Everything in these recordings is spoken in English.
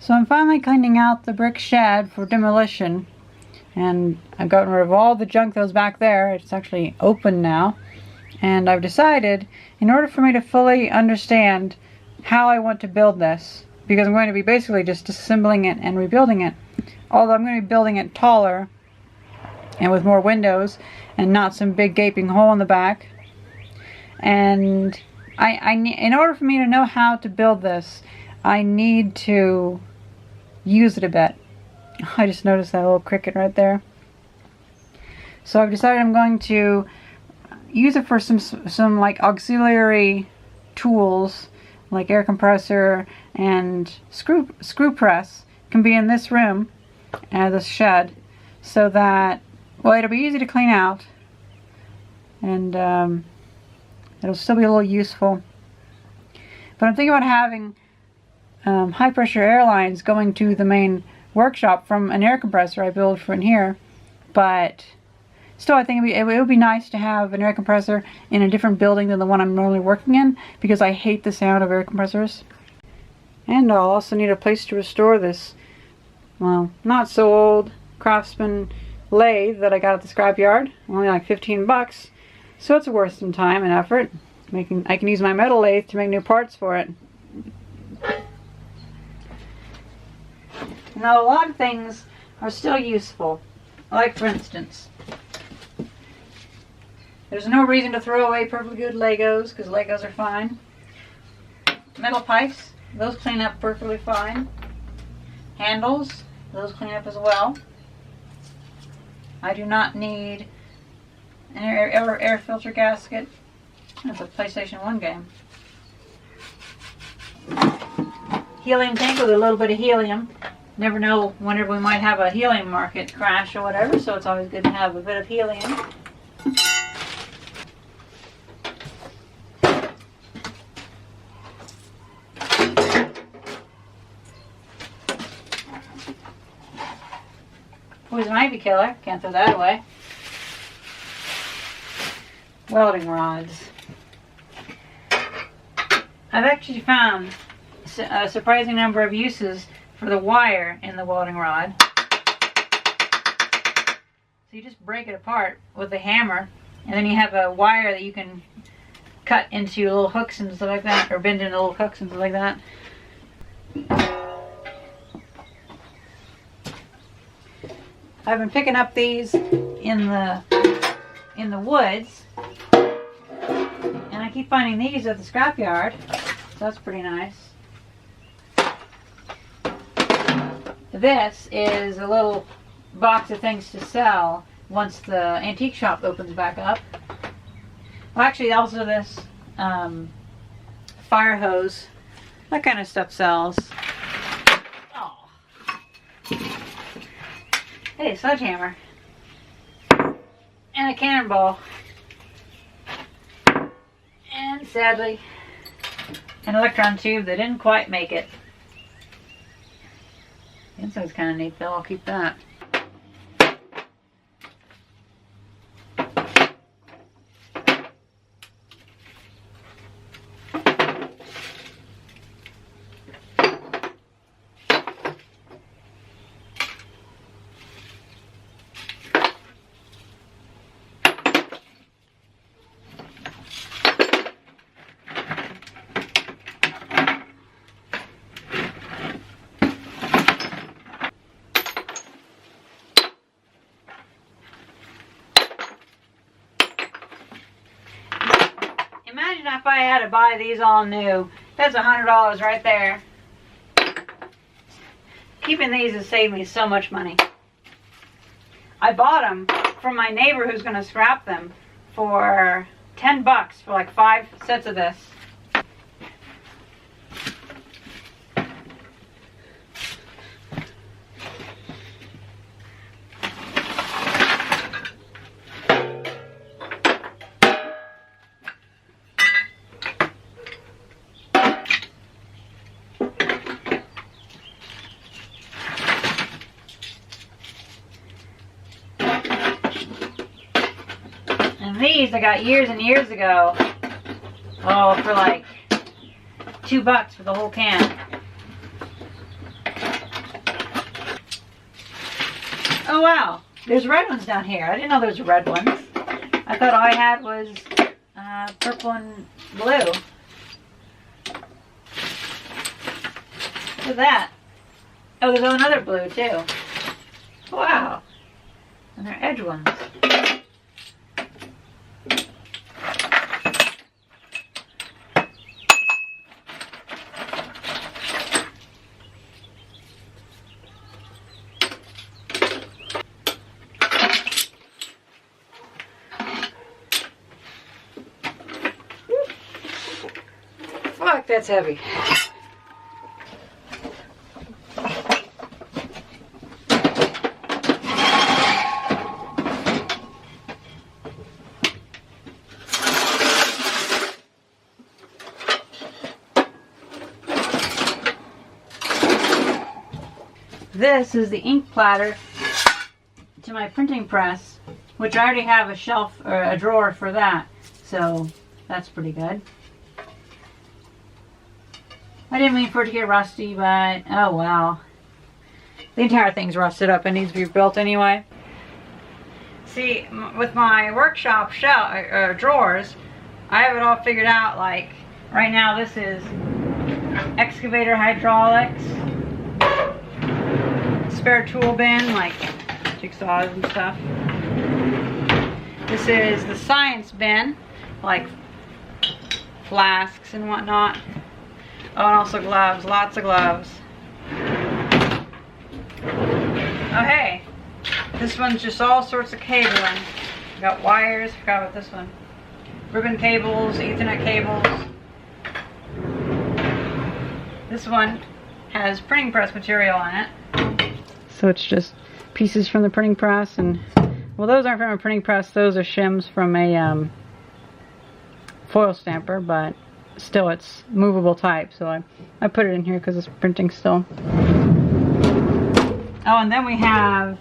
So I'm finally cleaning out the brick shed for demolition, and I've gotten rid of all the junk that was back there. It's actually open now, and I've decided, in order for me to fully understand how I want to build this, because I'm going to be basically just disassembling it and rebuilding it, although I'm going to be building it taller and with more windows and not some big gaping hole in the back. And in order for me to know how to build this, I need to use it a bit. I just noticed that little cricket right there. So I've decided I'm going to use it for some like auxiliary tools, like air compressor and screw press can be in this room, this shed, so that, well, it'll be easy to clean out, and it'll still be a little useful. But I'm thinking about having high pressure air lines going to the main workshop from an air compressor I build for in here. But still, I think it would be nice to have an air compressor in a different building than the one I'm normally working in, because I hate the sound of air compressors. And I'll also need a place to restore this, well, not so old Craftsman lathe that I got at the scrapyard. Only like 15 bucks. So it's worth some time and effort. I can use my metal lathe to make new parts for it. Now, a lot of things are still useful. Like, for instance, there's no reason to throw away perfectly good Legos, because Legos are fine. Metal pipes, those clean up perfectly fine. Handles, those clean up as well. I do not need an air filter gasket. That's a PlayStation 1 game. Helium tank with a little bit of helium. Never know whenever we might have a helium market crash or whatever, so it's always good to have a bit of helium. Poison ivy killer, can't throw that away. Welding rods. I've actually found a surprising number of uses for the wire in the welding rod. So you just break it apart with a hammer, and then you have a wire that you can cut into little hooks and stuff like that, or bend into little hooks and stuff like that. I've been picking up these in the woods, and I keep finding these at the scrapyard, so that's pretty nice. This is a little box of things to sell once the antique shop opens back up. Well, actually, also this fire hose, that kind of stuff sells. Oh. Hey, sledgehammer. And a cannonball. And sadly, an electron tube that didn't quite make it. The inside's kind of neat though, I'll keep that. Imagine if I had to buy these all new. That's $100 right there. Keeping these has saved me so much money. I bought them from my neighbor who's going to scrap them for 10 bucks for like 5 sets of this. And these I got years and years ago. Oh, for like $2 for the whole can. Oh wow, there's red ones down here. I didn't know there was red ones. I thought all I had was purple and blue. Look at that. Oh, there's another blue too. Wow. And they're edge ones. Fuck, that's heavy. This is the ink platter to my printing press, which I already have a shelf or a drawer for that, so that's pretty good. I didn't mean for it to get rusty, but oh wow. The entire thing's rusted up and needs to be rebuilt anyway. See, with my workshop drawers, I have it all figured out. Like, right now this is excavator hydraulics, spare tool bin, like jigsaws and stuff. This is the science bin, like flasks and whatnot. Oh, and also gloves, lots of gloves. Oh hey, this one's just all sorts of cabling. Got wires, forgot about this one. Ribbon cables, Ethernet cables. This one has printing press material on it. So it's just pieces from the printing press, and well, those aren't from a printing press, those are shims from a foil stamper, but still it's movable type, so I put it in here because it's printing still. Oh, and then we have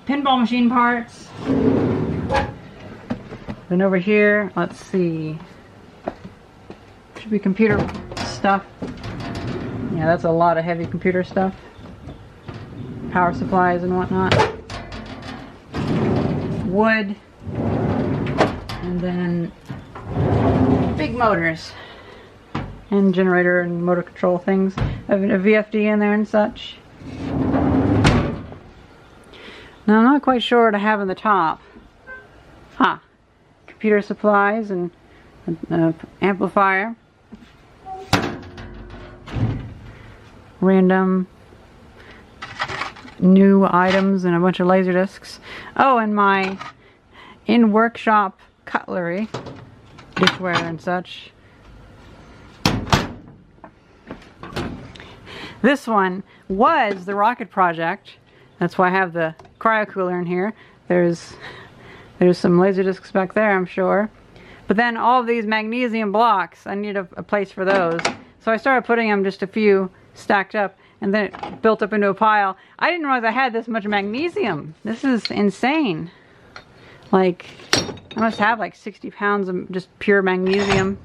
pinball machine parts. Then over here, let's see, should be computer stuff. Yeah, that's a lot of heavy computer stuff. Power supplies and whatnot. Wood. And then big motors. And generator and motor control things. I have a VFD in there and such. Now I'm not quite sure what I have in the top. Computer supplies and amplifier. Random new items and a bunch of laser discs. Oh, and my in-workshop cutlery, dishware and such. This one was the rocket project. That's why I have the cryo cooler in here. There's some laser discs back there, I'm sure. But then all of these magnesium blocks, I need a place for those. So I started putting them just a few stacked up, and then it built up into a pile. I didn't realize I had this much magnesium. This is insane. Like, I must have like 60 pounds of just pure magnesium.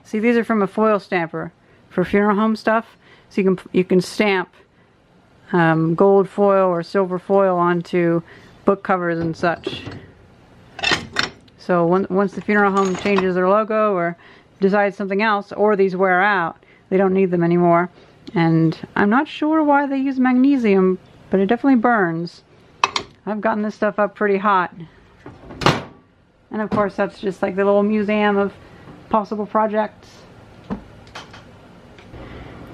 See, these are from a foil stamper for funeral home stuff. So you can stamp gold foil or silver foil onto book covers and such. So once the funeral home changes their logo or decides something else, or these wear out, they don't need them anymore. And I'm not sure why they use magnesium, but it definitely burns. I've gotten this stuff up pretty hot. And of course that's just like the little museum of possible projects.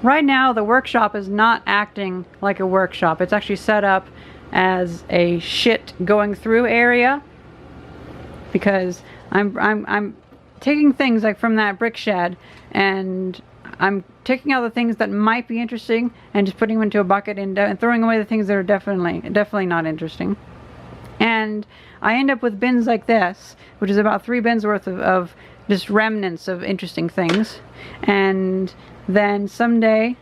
Right now the workshop is not acting like a workshop. It's actually set up as a shit going through area, because I'm taking things like from that brick shed, and I'm taking out the things that might be interesting and just putting them into a bucket and throwing away the things that are definitely not interesting. And I end up with bins like this, which is about 3 bins worth of just remnants of interesting things. And then someday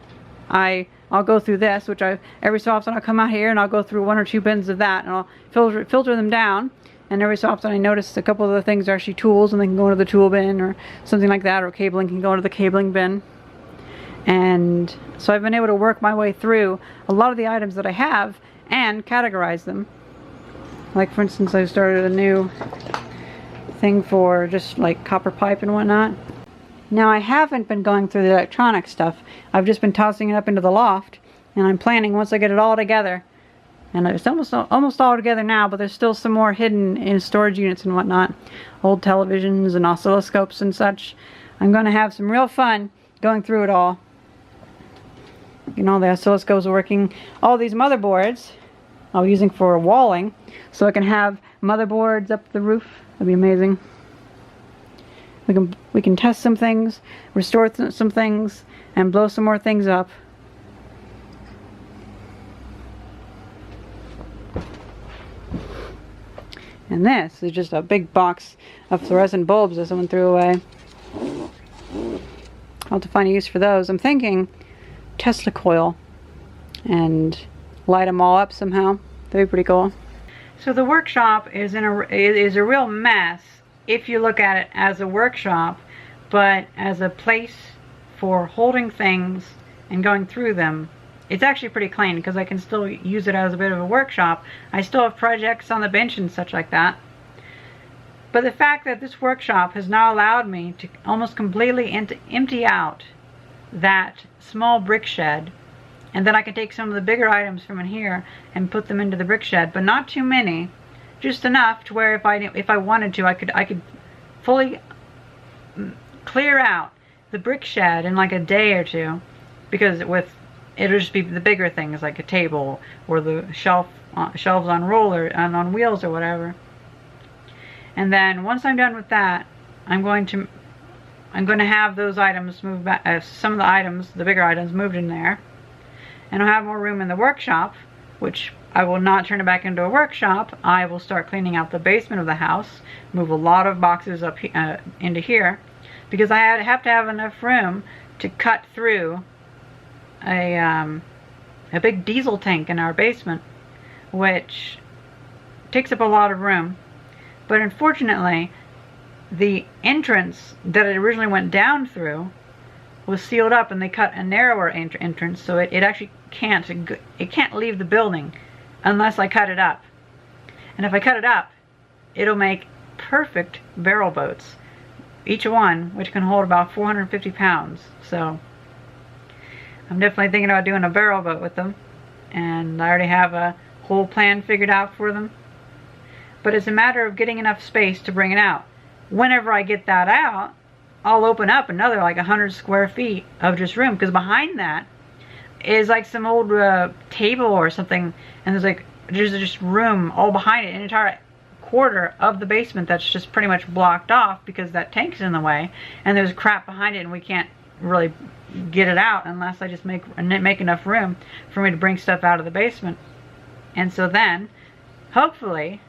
I'll go through this, which every so often I'll come out here and I'll go through 1 or 2 bins of that, and I'll filter them down. And every so often I notice a couple of the things are actually tools, and they can go into the tool bin or something like that, or cabling can go into the cabling bin. And so I've been able to work my way through a lot of the items that I have and categorize them. Like, for instance, I started a new thing for just like copper pipe and whatnot. Now, I haven't been going through the electronic stuff. I've just been tossing it up into the loft, and I'm planning once I get it all together. And it's almost all together now, but there's still some more hidden in storage units and whatnot. Old televisions and oscilloscopes and such. I'm going to have some real fun going through it all. You know, the oscilloscopes working. All these motherboards I'll be using for walling, so I can have motherboards up the roof. That'd be amazing. We can test some things, restore some things, and blow some more things up. And this is just a big box of fluorescent bulbs that someone threw away. I'll have to find a use for those. I'm thinking Tesla coil and light them all up somehow. That'd be pretty cool. So the workshop is a real mess if you look at it as a workshop, but as a place for holding things and going through them, it's actually pretty clean because I can still use it as a bit of a workshop. I still have projects on the bench and such like that. But the fact that this workshop has now allowed me to almost completely empty out that small brick shed, and then I can take some of the bigger items from in here and put them into the brick shed, but not too many, just enough to where if I wanted to, I could fully clear out the brick shed in like a day or two, because it'll just be the bigger things like a table or the shelves on roller and on wheels or whatever. And then once I'm done with that, I'm going to have those items moved back, some of the items, the bigger items, moved in there. And I'll have more room in the workshop, which I will not turn it back into a workshop. I will start cleaning out the basement of the house, move a lot of boxes up into here, because I have to have enough room to cut through a big diesel tank in our basement, which takes up a lot of room. But unfortunately, the entrance that it originally went down through was sealed up, and they cut a narrower entrance, so it actually can't leave the building unless I cut it up. And if I cut it up, it'll make perfect barrel boats, each one which can hold about 450 pounds. So I'm definitely thinking about doing a barrel boat with them, and I already have a whole plan figured out for them. But it's a matter of getting enough space to bring it out. Whenever I get that out, I'll open up another like 100 square feet of just room, because behind that is like some old table or something, and there's just room all behind it, an entire quarter of the basement that's just pretty much blocked off because that tank's in the way, and there's crap behind it, and we can't really get it out unless I just make enough room for me to bring stuff out of the basement. And so then, hopefully,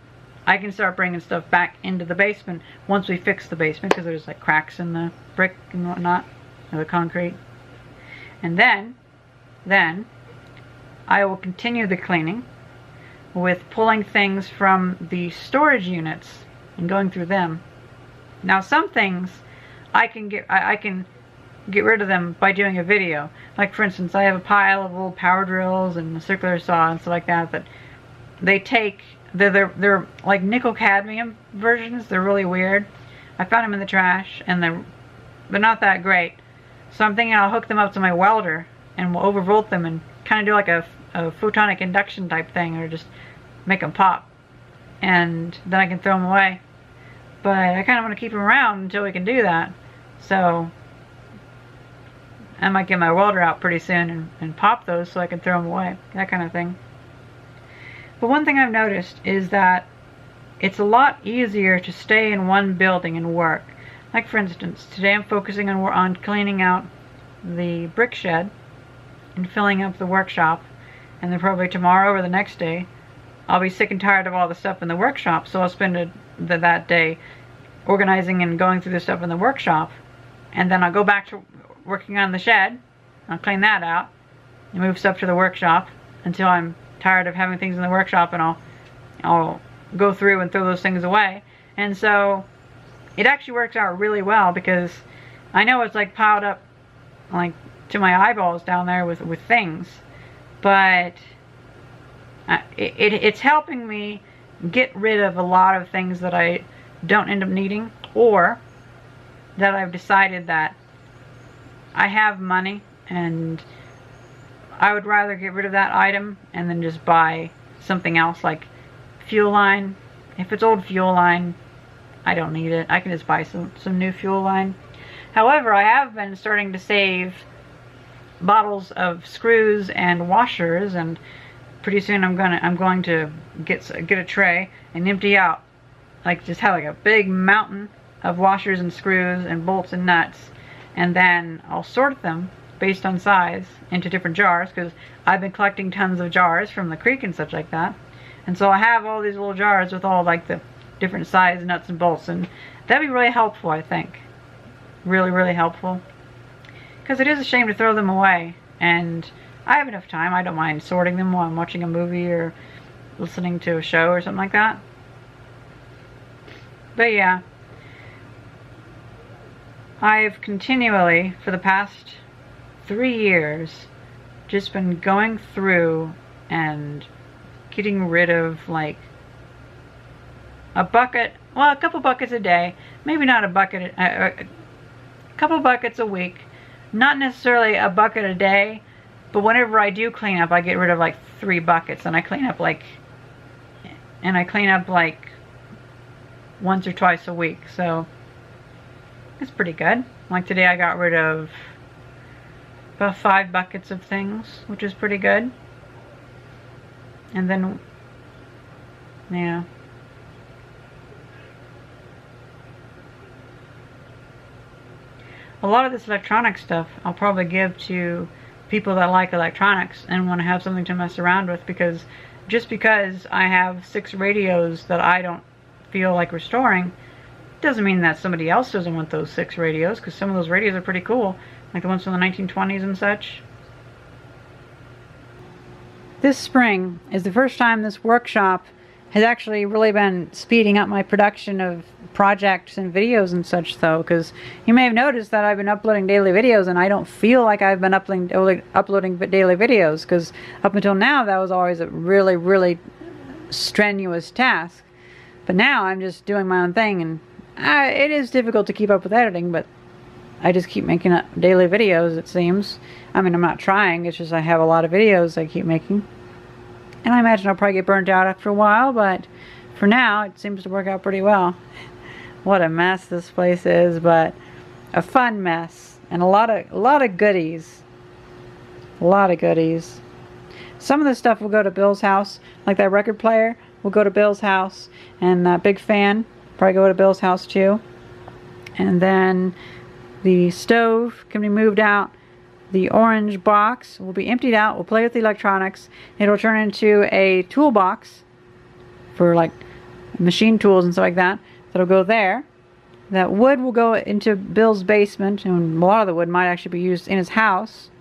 I can start bringing stuff back into the basement once we fix the basement, because there's like cracks in the brick and whatnot, or the concrete. And then I will continue the cleaning with pulling things from the storage units and going through them. Now, some things I can get rid of them by doing a video. Like, for instance, I have a pile of old power drills and a circular saw and stuff like that they take. They're like nickel cadmium versions. They're really weird. I found them in the trash, and they're not that great. So I'm thinking I'll hook them up to my welder and we'll overvolt them and kind of do like a photonic induction type thing, or just make them pop, and then I can throw them away. But I kind of want to keep them around until we can do that. So I might get my welder out pretty soon and pop those so I can throw them away, that kind of thing. But one thing I've noticed is that it's a lot easier to stay in one building and work. Like, for instance, today I'm focusing on cleaning out the brick shed and filling up the workshop, and then probably tomorrow or the next day I'll be sick and tired of all the stuff in the workshop, so I'll spend that day organizing and going through the stuff in the workshop, and then I'll go back to working on the shed. I'll clean that out and move stuff to the workshop until I'm tired of having things in the workshop, and I'll go through and throw those things away. And so it actually works out really well, because I know it's like piled up like to my eyeballs down there with things. But it's helping me get rid of a lot of things that I don't end up needing, or that I've decided that I have money and I would rather get rid of that item and then just buy something else, like fuel line. If it's old fuel line, I don't need it. I can just buy some new fuel line. However, I have been starting to save bottles of screws and washers, and pretty soon I'm going to get a tray and empty out, like just have like a big mountain of washers and screws and bolts and nuts, and then I'll sort them based on size into different jars, because I've been collecting tons of jars from the creek and such like that. And so I have all these little jars with all like the different size nuts and bolts, and that'd be really helpful, I think. Really, really helpful. Because it is a shame to throw them away, and I have enough time. I don't mind sorting them while I'm watching a movie or listening to a show or something like that. But yeah, I've continually, for the past 3 years, just been going through and getting rid of like a bucket, well, a couple buckets a day, maybe not a bucket, a couple buckets a week, not necessarily a bucket a day, but whenever I do clean up, I get rid of like 3 buckets, and I clean up like once or twice a week, so it's pretty good. Like today I got rid of about 5 buckets of things, which is pretty good. And then, yeah. A lot of this electronic stuff I'll probably give to people that like electronics and want to have something to mess around with, because just because I have 6 radios that I don't feel like restoring doesn't mean that somebody else doesn't want those 6 radios, because some of those radios are pretty cool, like the ones from the 1920s and such. This spring is the first time this workshop has actually really been speeding up my production of projects and videos and such, though, because you may have noticed that I've been uploading daily videos, and I don't feel like I've been uploading daily videos, because up until now that was always a really, really strenuous task. But now I'm just doing my own thing, and it is difficult to keep up with editing, but I just keep making up daily videos, it seems. I mean, I'm not trying, it's just I have a lot of videos I keep making. And I imagine I'll probably get burnt out after a while, but for now it seems to work out pretty well. What a mess this place is, but a fun mess, and a lot of goodies. A lot of goodies. Some of the stuff will go to Bill's house, like that record player will go to Bill's house, and that big fan probably go to Bill's house too. And then the stove can be moved out. The orange box will be emptied out. We'll play with the electronics. It'll turn into a toolbox for like machine tools and stuff like that. That'll go there. That wood will go into Bill's basement, and a lot of the wood might actually be used in his house.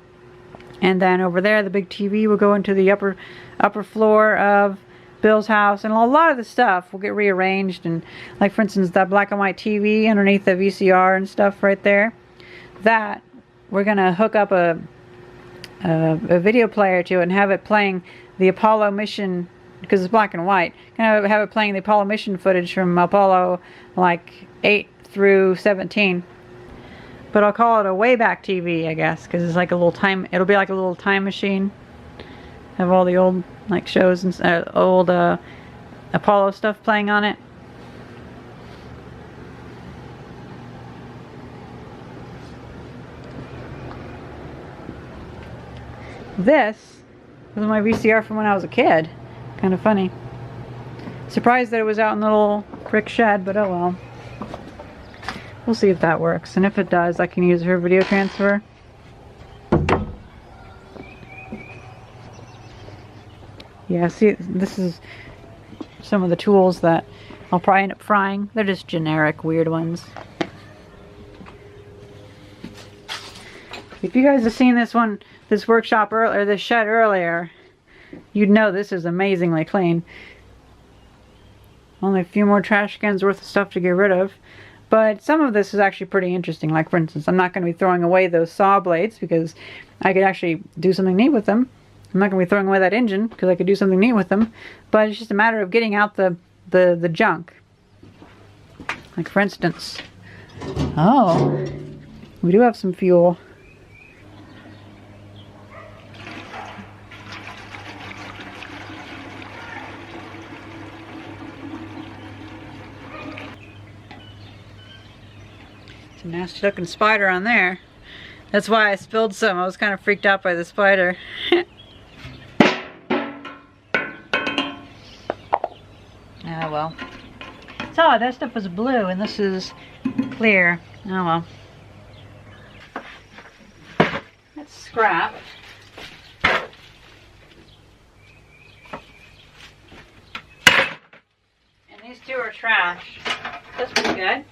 And then over there, the big TV will go into the upper floor of Bill's house, and a lot of the stuff will get rearranged. And like, for instance, that black and white TV underneath the VCR and stuff right there, that we're gonna hook up a video player to it and have it playing the Apollo mission, because it's black and white. Gonna have it playing the Apollo mission footage from Apollo like 8 through 17. But I'll call it a Wayback TV, I guess, because it's like a little time. It'll be like a little time machine. Have all the old like shows and old Apollo stuff playing on it. This was my VCR from when I was a kid. Kind of funny. Surprised that it was out in the little brick shed, but oh well. We'll see if that works, and if it does, I can use it for video transfer. Yeah, see, this is some of the tools that I'll probably end up frying. They're just generic, weird ones. If you guys have seen this workshop earlier, this shed earlier, you'd know this is amazingly clean. Only a few more trash cans worth of stuff to get rid of. But some of this is actually pretty interesting. Like, for instance, I'm not going to be throwing away those saw blades because I could actually do something neat with them. I'm not going to be throwing away that engine because I could do something neat with them. But it's just a matter of getting out the junk. Like, for instance, oh, we do have some fuel. It's a nasty looking spider on there. That's why I spilled some. I was kind of freaked out by the spider. Ah, well. So that stuff was blue and this is clear. Oh well. That's scrap. And these two are trash. That's pretty good.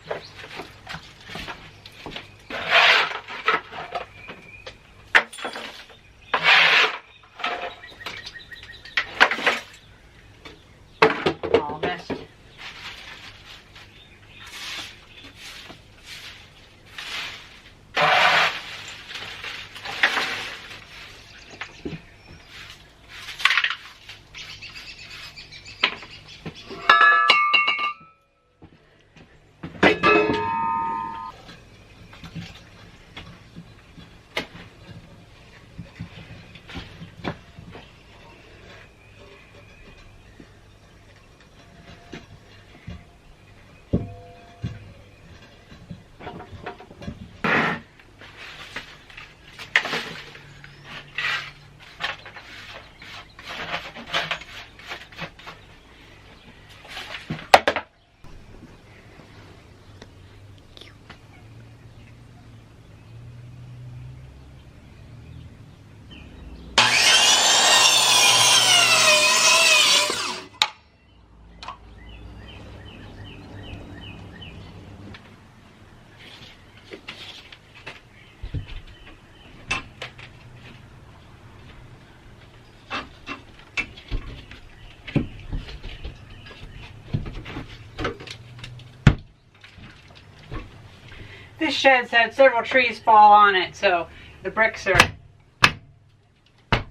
This shed's had several trees fall on it, so the bricks are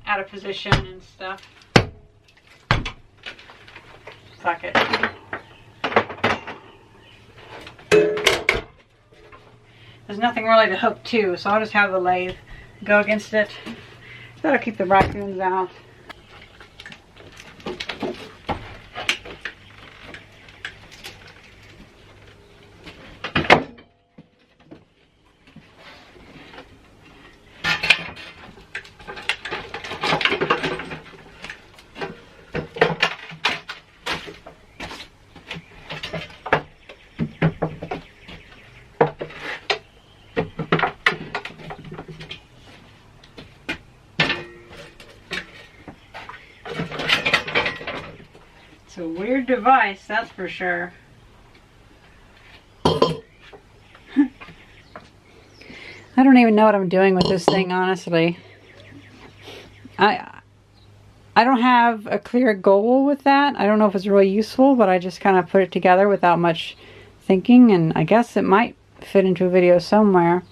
out of position and stuff. Fuck it. There's nothing really to hook to, so I'll just have the lathe go against it. That'll keep the raccoons out. It's a weird device, that's for sure. I don't even know what I'm doing with this thing, honestly. I don't have a clear goal with that. I don't know if it's really useful, but I just kind of put it together without much thinking, and I guess it might fit into a video somewhere.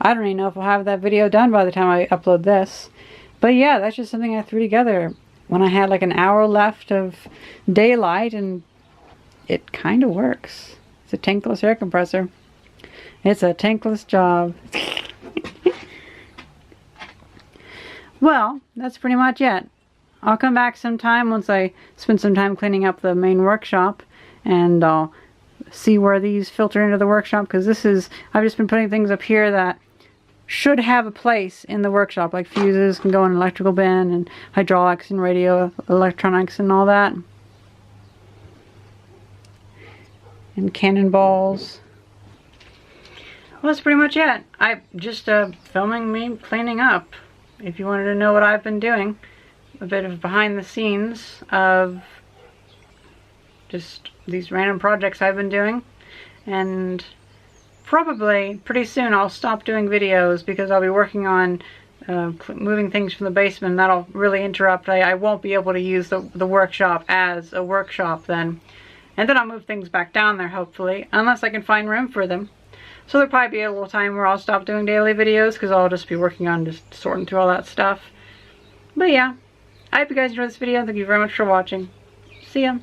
I don't even know if I'll have that video done by the time I upload this. But yeah, that's just something I threw together when I had like an hour left of daylight, and it kind of works. It's a tankless air compressor. It's a tankless job. Well, that's pretty much it. I'll come back sometime once I spend some time cleaning up the main workshop, and I'll see where these filter into the workshop, because I've just been putting things up here that should have a place in the workshop, like fuses can go in an electrical bin, and hydraulics and radio electronics and all that, and cannonballs. Well, that's pretty much it. I'm just filming me cleaning up. If you wanted to know what I've been doing, a bit of behind the scenes of just these random projects I've been doing. And probably pretty soon I'll stop doing videos because I'll be working on moving things from the basement. That'll really interrupt. I won't be able to use the workshop as a workshop then. And then I'll move things back down there, hopefully, unless I can find room for them. So there'll probably be a little time where I'll stop doing daily videos because I'll just be working on just sorting through all that stuff. But yeah, I hope you guys enjoyed this video. Thank you very much for watching. See ya.